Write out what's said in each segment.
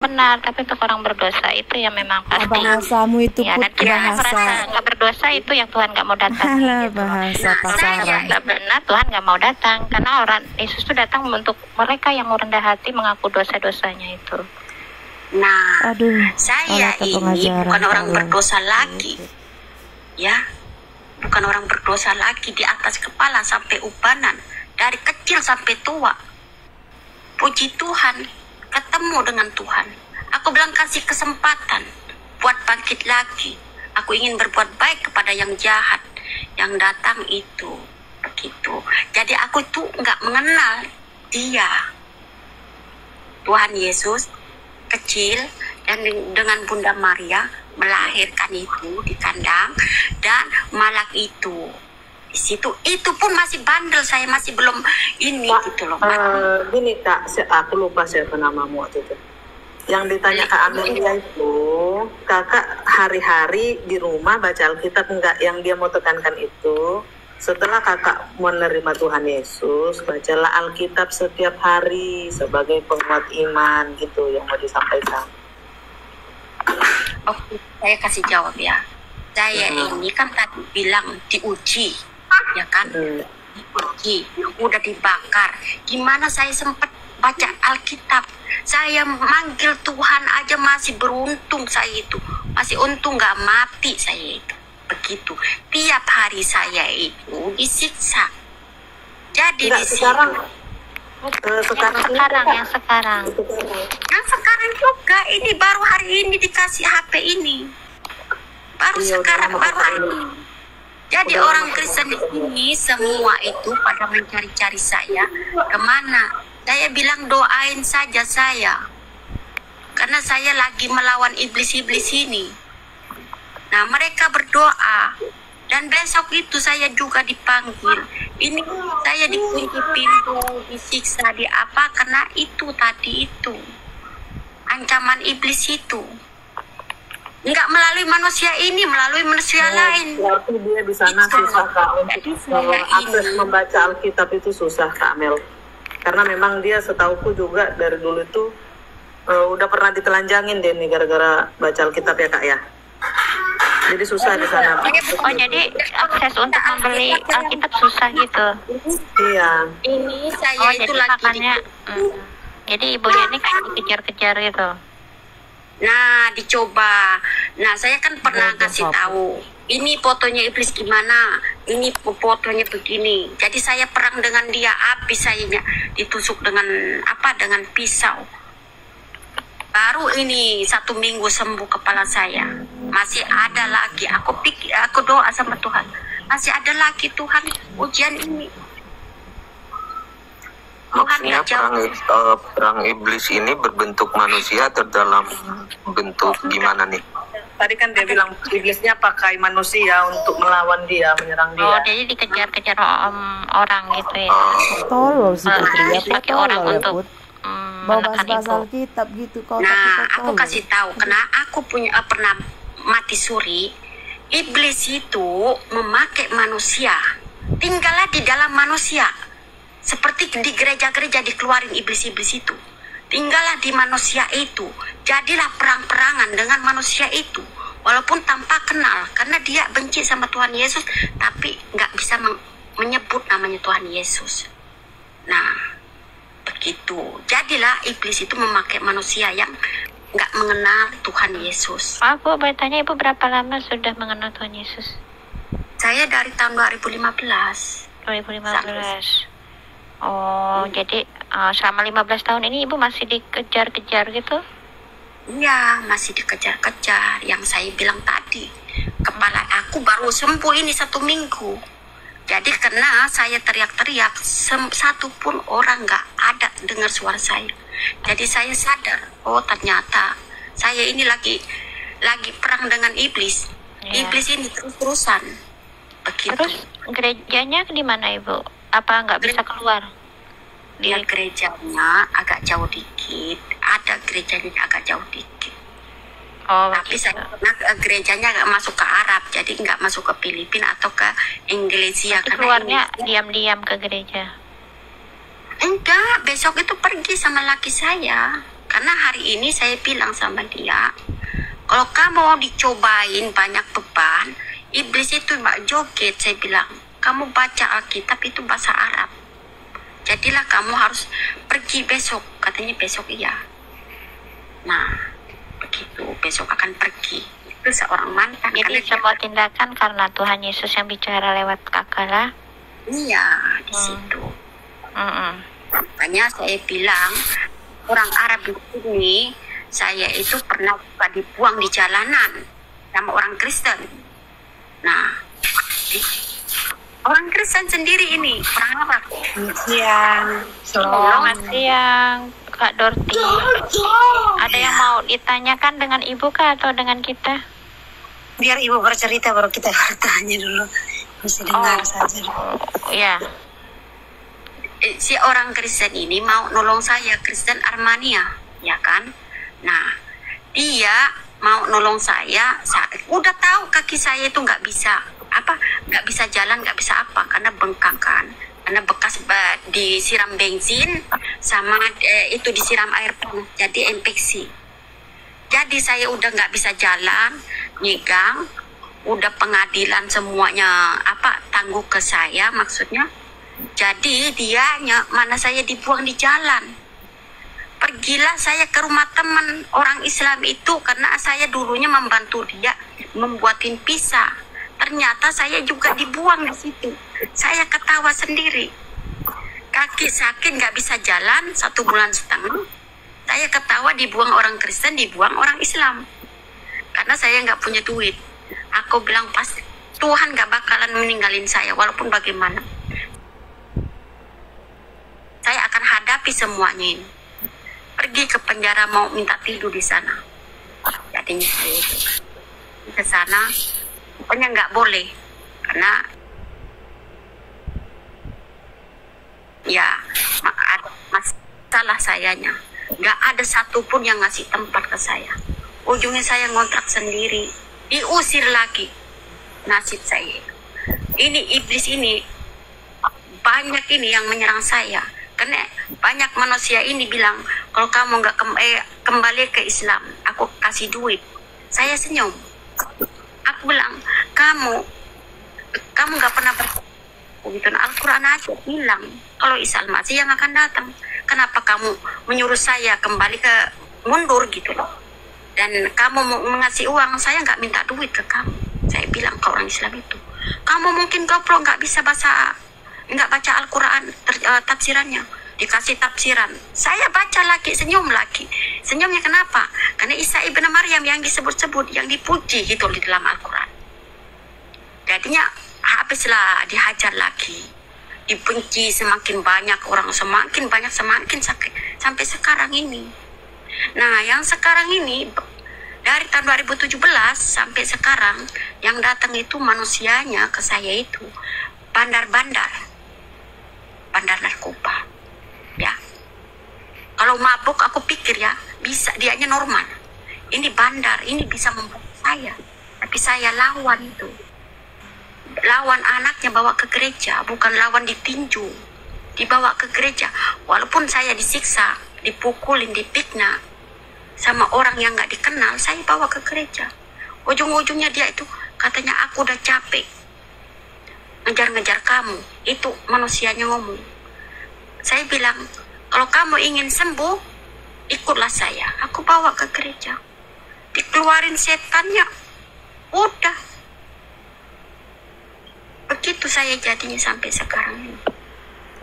benar, tapi untuk orang berdosa itu yang memang pasti. Bahasamu itu ya, dan kita merasa nggak berdosa itu yang Tuhan nggak mau datang. Alah, gitu. bahasa pasaran. Nggak benar, Tuhan nggak mau datang karena orang Yesus itu datang untuk mereka yang rendah hati mengaku dosa-dosanya itu. Nah, Aduh, saya ini bukan orang berdosa lagi, ya, bukan orang berdosa lagi di atas kepala sampai ubanan, dari kecil sampai tua. Puji Tuhan. Ketemu dengan Tuhan. Aku bilang kasih kesempatan buat bangkit lagi. Aku ingin berbuat baik kepada yang jahat yang datang itu. Begitu. Jadi aku tuh nggak mengenal dia. Tuhan Yesus kecil dan dengan Bunda Maria melahirkan itu di kandang, dan Malak itu di situ. Itu pun masih bandel, saya masih belum ini gitu loh. Gini Kak, aku lupa siapa namamu waktu itu. Yang ditanya Kak Amelia itu, kakak hari-hari di rumah baca Alkitab enggak? Yang dia mau tekankan itu, setelah kakak menerima Tuhan Yesus, bacalah Alkitab setiap hari sebagai penguat iman, gitu yang mau disampaikan. Oke, saya kasih jawab ya. Saya ini kan tadi bilang diuji, ya kan, diuji, udah dibakar. Gimana saya sempat baca Alkitab? Saya manggil Tuhan aja masih beruntung saya itu, masih untung nggak mati saya itu. Begitu. Tiap hari saya itu disiksa. Jadi di sekarang yang sekarang juga ini baru hari ini dikasih HP ini. Baru sekarang, baru hari ini. Jadi orang Kristen ini semua itu pada mencari-cari saya kemana. Saya bilang doain saja saya, karena saya lagi melawan iblis-iblis ini. Nah mereka berdoa, dan besok itu saya juga dipanggil. Ini saya dikunci pintu, disiksa, di apa, karena itu tadi itu ancaman iblis itu. Enggak melalui manusia ini, melalui manusia lain. Berarti dia di sana susah Kak untuk akses membaca Alkitab itu susah Kak Mel. Karena memang dia setauku juga dari dulu itu udah pernah ditelanjangin deh nih gara-gara baca Alkitab ya Kak ya. Jadi susah di sana. Oh jadi akses untuk membeli Alkitab susah gitu. Iya. Ini saya itu lagi makanya, jadi ibunya ini kayak dikejar-kejar gitu. Nah, dicoba. Nah, saya kan pernah kasih tahu. Ini fotonya iblis gimana? Ini fotonya begini. Jadi saya perang dengan dia, habis sayanya ditusuk dengan apa? Dengan pisau. Baru ini 1 minggu sembuh kepala saya. Masih ada lagi. Aku doa sama Tuhan. Masih ada lagi Tuhan ujian ini. Maksudnya perang iblis ini berbentuk manusia atau dalam bentuk gimana nih? Tadi kan dia bilang iblisnya pakai manusia untuk melawan dia, menyerang dia. Oh, jadi dikejar-kejar orang gitu ya. Tolol sih Putri, pakai orang untuk bawa bahasa Alkitab gitu. Nah, aku kasih tahu karena aku pernah mati suri. Iblis itu memakai manusia, tinggallah di dalam manusia. Seperti di gereja-gereja dikeluarin iblis-iblis itu. Tinggallah di manusia itu. Jadilah perang-perangan dengan manusia itu. Walaupun tanpa kenal. Karena dia benci sama Tuhan Yesus. Tapi nggak bisa menyebut namanya Tuhan Yesus. Nah, begitu. Jadilah iblis itu memakai manusia yang nggak mengenal Tuhan Yesus. Aku bertanya ibu berapa lama sudah mengenal Tuhan Yesus? Saya dari tahun 2015. 2015. Oh, jadi selama 15 tahun ini ibu masih dikejar-kejar gitu? Iya, masih dikejar-kejar. Yang saya bilang tadi, kepala aku baru sembuh ini 1 minggu. Jadi karena saya teriak-teriak, satu pun orang nggak ada dengar suara saya. Jadi saya sadar, oh ternyata saya ini lagi perang dengan iblis. Ya. Iblis ini terus-terusan. Begitu. Terus gerejanya di mana ibu? Apa nggak bisa keluar? Dia gerejanya agak jauh dikit, ada gerejanya agak jauh dikit. Oh, tapi saya gerejanya nggak masuk ke Arab, jadi nggak masuk ke Filipina atau ke Indonesia. Keluarnya diam-diam ke gereja? Enggak, besok itu pergi sama laki saya. Karena hari ini saya bilang sama dia, kalau kamu mau dicobain banyak beban, iblis itu mbak joget. Saya bilang, kamu baca Alkitab itu bahasa Arab. Jadilah kamu harus pergi besok. Katanya besok iya. Nah, begitu. Besok akan pergi. Itu seorang mantan. Jadi semua tindakan karena Tuhan Yesus yang bicara lewat kakak lah. Iya, di situ. Makanya saya bilang, orang Arab di sini, saya itu pernah juga dibuang di jalanan sama orang Kristen. Nah, orang Kristen sendiri ini, orang Arab. Selamat siang, Kak Dorti. Ada yang mau ditanyakan dengan Ibu Kak atau dengan kita? Biar Ibu bercerita baru kita bertanya dulu. Mesti dengar saja. Iya. Si orang Kristen ini mau nolong saya, Kristen Armania, ya kan? Nah, dia mau nolong saya udah tahu kaki saya itu nggak bisa jalan, nggak bisa apa, karena bengkak kan, karena bekas disiram bensin sama itu disiram air panas, jadi infeksi. Jadi saya udah nggak bisa jalan, nyegang, udah pengadilan semuanya tangguh ke saya maksudnya. Jadi mana saya dibuang di jalan. Pergilah saya ke rumah teman orang Islam itu karena saya dulunya membantu dia membuatin pizza. Ternyata saya juga dibuang di situ. Saya ketawa sendiri. Kaki sakit nggak bisa jalan 1,5 bulan. Saya ketawa dibuang orang Kristen, dibuang orang Islam. Karena saya nggak punya duit. Aku bilang pasti Tuhan nggak bakalan meninggalin saya walaupun bagaimana. Saya akan hadapi semuanya ini. Pergi ke penjara mau minta tidur di sana. Jadinya saya itu ke sana, pokoknya nggak boleh karena ya ada masalah sayanya. Nggak ada satupun yang ngasih tempat ke saya. Ujungnya saya ngontrak sendiri, diusir lagi. Nasib saya. Ini iblis ini banyak ini yang menyerang saya. Karena banyak manusia ini bilang, kalau kamu nggak kembali ke Islam, aku kasih duit. Saya senyum. Aku bilang, kamu nggak pernah begitu. Al-Quran aja bilang, kalau Isa Al-Masih yang akan datang. Kenapa kamu menyuruh saya kembali ke mundur gitu loh? Dan kamu mau mengasih uang, saya nggak minta duit ke kamu. Saya bilang ke orang Islam itu, kamu mungkin goblok nggak baca Al-Quran tafsirannya, dikasih tafsiran, saya baca lagi, senyum lagi. Senyumnya kenapa? Karena Isa ibn Maryam yang disebut-sebut, yang dipuji gitu di dalam Al-Quran. Jadinya habislah dihajar lagi, dibenci semakin banyak orang, semakin sakit sampai sekarang ini. Nah, yang sekarang ini dari tahun 2017 sampai sekarang yang datang itu manusianya ke saya itu bandar narkoba, ya. Kalau mabuk aku pikir ya bisa dianya normal. Ini bandar, ini bisa membunuh saya. Tapi saya lawan itu. Lawan anaknya bawa ke gereja, bukan lawan ditinju. Dibawa ke gereja. Walaupun saya disiksa, dipukulin, dipitnah sama orang yang gak dikenal, saya bawa ke gereja. Ujung-ujungnya dia itu katanya aku udah capek ngejar-ngejar kamu. Itu manusianya ngomong. Saya bilang, kalau kamu ingin sembuh, ikutlah saya. Aku bawa ke gereja. Dikeluarin setannya. Udah. Begitu saya jadinya sampai sekarang ini.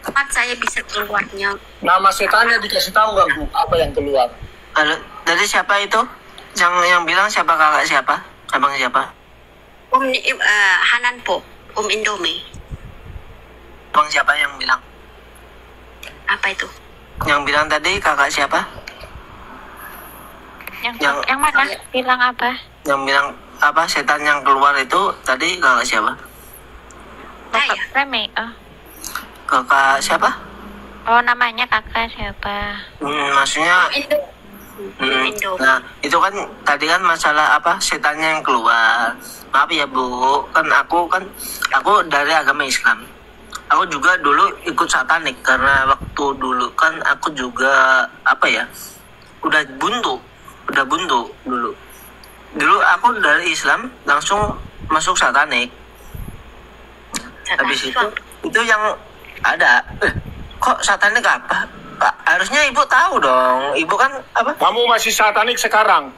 Kapan saya bisa keluarnya? Nama setannya dikasih tahu gak, Bu? Apa yang keluar? Dari siapa itu? Yang bilang siapa, kakak siapa? Abang siapa? Hanan Po. Indomie. Abang siapa yang bilang? Apa itu? Yang bilang tadi kakak siapa? Yang mana? Bilang apa? Yang bilang apa? Setan yang keluar itu tadi kakak siapa? Kakak Remi. Kakak siapa? Oh, namanya kakak siapa? Maksudnya nah, itu kan tadi kan masalah apa? Setannya yang keluar. Maaf ya Bu, aku dari agama Islam. Aku juga dulu ikut satanik karena waktu dulu kan aku juga udah buntu dulu aku dari Islam langsung masuk satanik. Habis itu yang ada kok satanik apa? Harusnya ibu tahu dong. Ibu kan apa? Kamu masih satanik sekarang?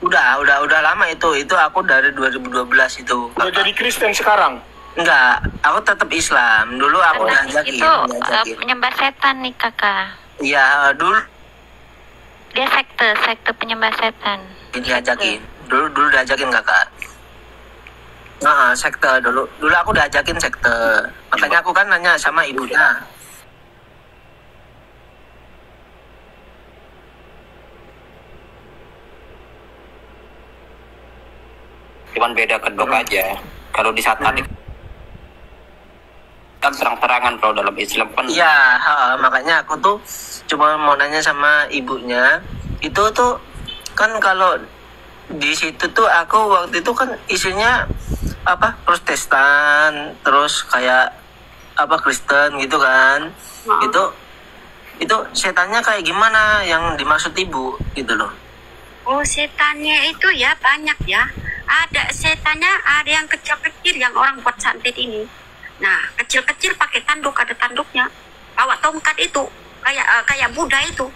Udah lama itu. Itu aku dari 2012 itu. Udah jadi Kristen sekarang? Enggak, aku tetap Islam. Dulu aku diajakin. Itu penyembah setan nih kakak. Iya, dulu Dia sekte penyembah setan. diajakin. Dulu diajakin kakak. Sekte dulu aku diajakin sekte. Makanya aku kan nanya sama ibunya. Cuman beda kedok aja. Kalau di satanik kan terang-terangan, kalau dalam Islam kan. Iya, makanya aku tuh cuma mau nanya sama ibunya. Itu tuh kan kalau di situ tuh aku waktu itu kan isinya apa Protestan, terus kayak apa Kristen gitu kan. Itu setannya kayak gimana yang dimaksud ibu gitu loh. Oh, setannya itu ya banyak ya. Ada setannya, ada yang kecil-kecil yang orang buat santet ini. Nah, kecil-kecil pakai tanduk, ada tanduknya. Bawa tongkat itu, kayak Buddha itu.